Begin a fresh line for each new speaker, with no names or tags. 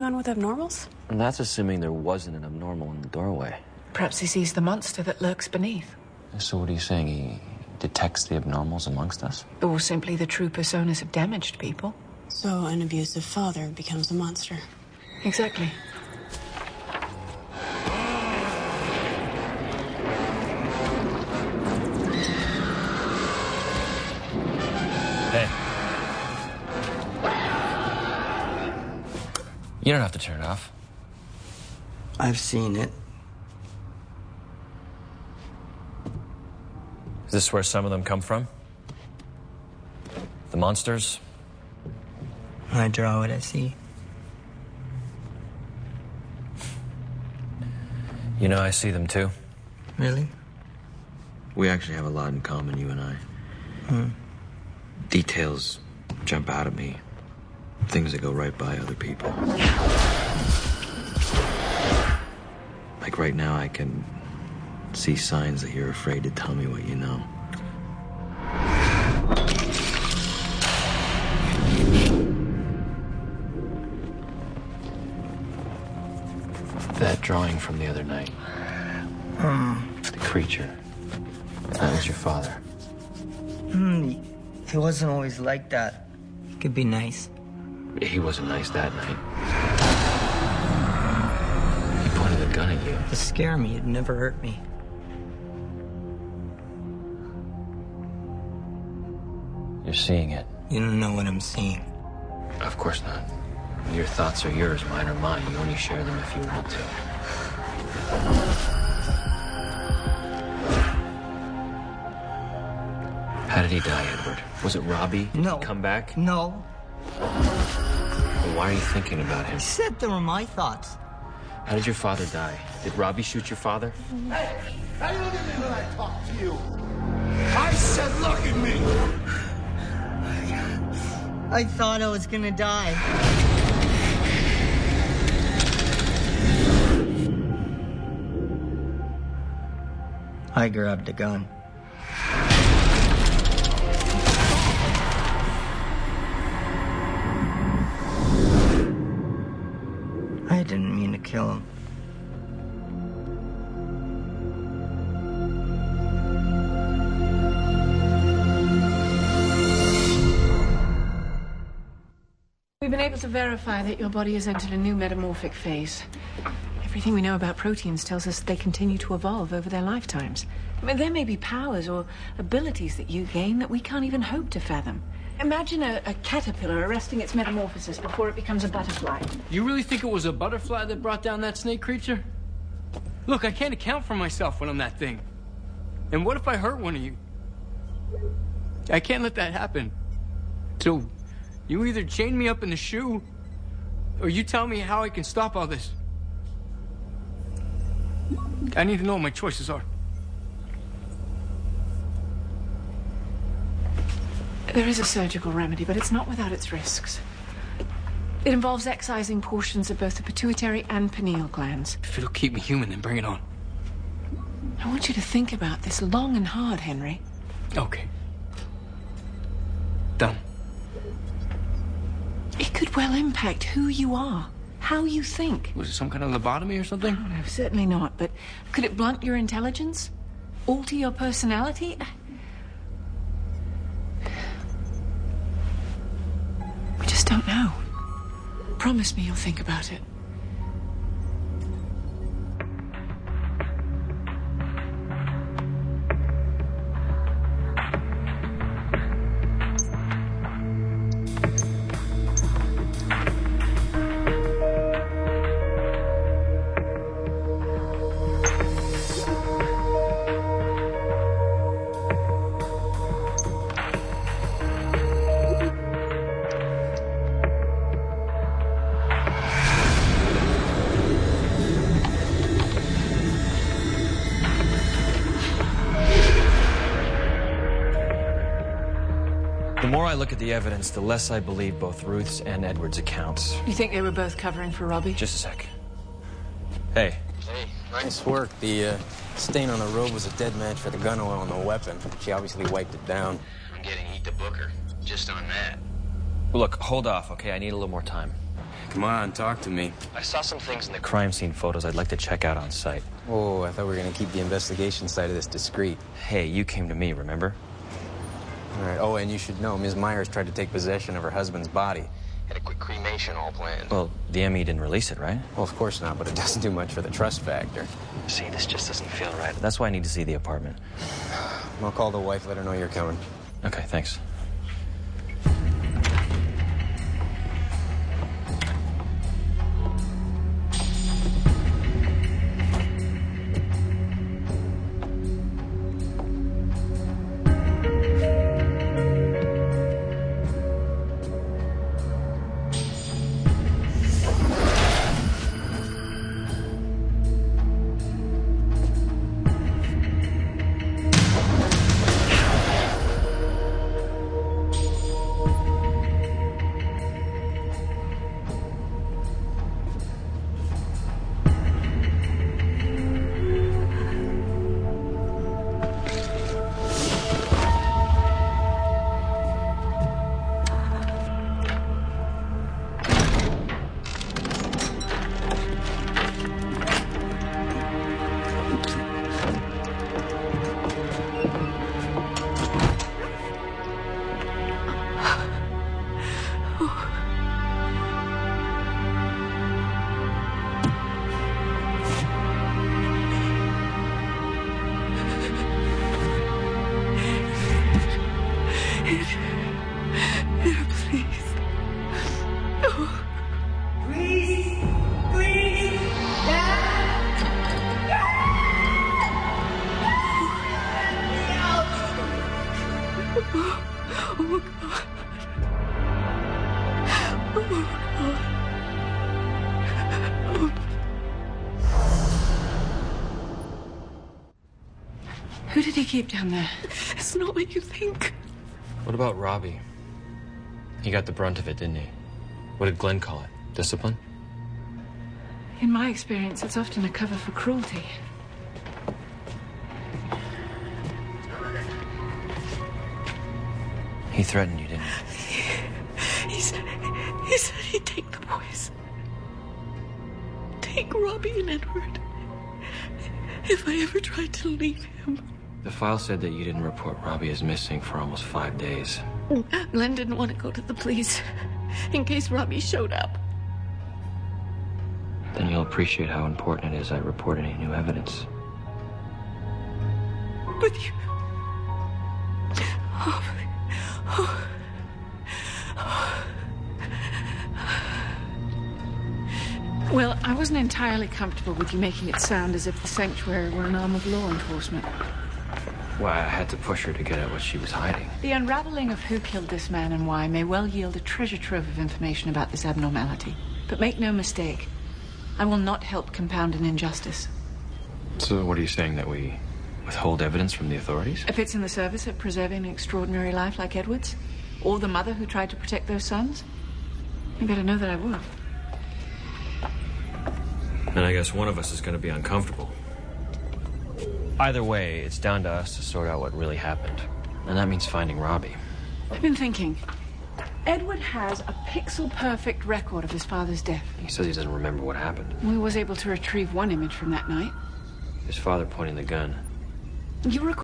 On with abnormals?
And that's assuming there wasn't an abnormal in the doorway.
Perhaps he sees the monster that lurks beneath.
So what are you saying? He detects the abnormals amongst us?
Or simply the true personas of damaged people.
So an abusive father becomes a monster.
Exactly.
Hey. You don't have to turn it off.
I've seen it.
Is this where some of them come from? The monsters?
I draw what I see.
You know, I see them too.
Really?
We actually have a lot in common, you and I. Details jump out at me. Things that go right by other people. Like right now, I can see signs that you're afraid to tell me what you know. That drawing from the other night. The creature. That was your father.
He wasn't always like that. He could be nice.
He wasn't nice that night. He pointed a gun at you.
To scare me, it never hurt me.
You're seeing it.
You don't know what I'm seeing.
Of course not. Your thoughts are yours, mine are mine. You only share them if you want to. How did he die, Edward? Was it Robbie?
No.
Come back?
No.
Well, why are you thinking about him?
I said they were my thoughts.
How did your father die? Did Robbie shoot your father?
Hey, how do you look at me when I talk to you? I said look at me!
I thought I was gonna die. I grabbed a gun. I didn't mean to kill him.
We've been able to verify that your body has entered a new metamorphic phase. Everything we know about proteins tells us they continue to evolve over their lifetimes. I mean, there may be powers or abilities that you gain that we can't even hope to fathom. Imagine a caterpillar arresting its metamorphosis before it becomes a butterfly.
You really think it was a butterfly that brought down that snake creature? Look, I can't account for myself when I'm that thing. And what if I hurt one of you? I can't let that happen. So, you either chain me up in the shoe, or you tell me how I can stop all this. I need to know what my choices are.
There is a surgical remedy, but it's not without its risks. It involves excising portions of both the pituitary and pineal glands.
If it'll keep me human, then bring it on.
I want you to think about this long and hard, Henry.
Okay. Done.
It could well impact who you are, how you think.
Was it some kind of lobotomy or something?
Oh, no, certainly not. But could it blunt your intelligence? Alter your personality? We just don't know. Promise me you'll think about it.
The more I look at the evidence, the less I believe both Ruth's and Edward's accounts.
You think they were both covering for Robbie?
Just a sec. Hey.
Hey, nice work. The stain on the robe was a dead match for the gun oil on the weapon. She obviously wiped it down.
I'm getting Eat the Booker, just on that.
Look, hold off, okay? I need a little more time.
Come on, talk to me.
I saw some things in the crime scene photos I'd like to check out on site.
Oh, I thought we were going to keep the investigation side of this discreet.
Hey, you came to me, remember?
All right. Oh, and you should know, Ms. Myers tried to take possession of her husband's body. Had a quick cremation all planned.
Well, the ME didn't release it, right?
Well, of course not, but it doesn't do much for the trust factor.
See, this just doesn't feel right. That's why I need to see the apartment.
I'll call the wife, let her know you're coming.
Okay, thanks.
Who did he keep down there? It's not what you think.
What about Robbie? He got the brunt of it, didn't he? What did Glenn call it? Discipline?
In my experience, it's often a cover for cruelty.
He threatened you, didn't he?
He said he'd take the boys. Take Robbie and Edward. If I ever tried to leave him.
The file said that you didn't report Robbie as missing for almost 5 days.
Glenn didn't want to go to the police in case Robbie showed up.
Then you'll appreciate how important it is I report any new evidence.
But you...
Well, I wasn't entirely comfortable with you making it sound as if the sanctuary were an arm of law enforcement.
Why, I had to push her to get at what she was hiding.
The unraveling of who killed this man and why may well yield a treasure trove of information about this abnormality. But make no mistake, I will not help compound an injustice.
So what are you saying, that we withhold evidence from the authorities?
If it's in the service of preserving an extraordinary life like Edward's, or the mother who tried to protect those sons, you better know that I would.
And I guess one of us is going to be uncomfortable. Either way, it's down to us to sort out what really happened. And that means finding Robbie.
I've been thinking. Edward has a pixel-perfect record of his father's death.
He says he doesn't remember what happened.
We was able to retrieve one image from that night.
His father pointing the gun.
You recall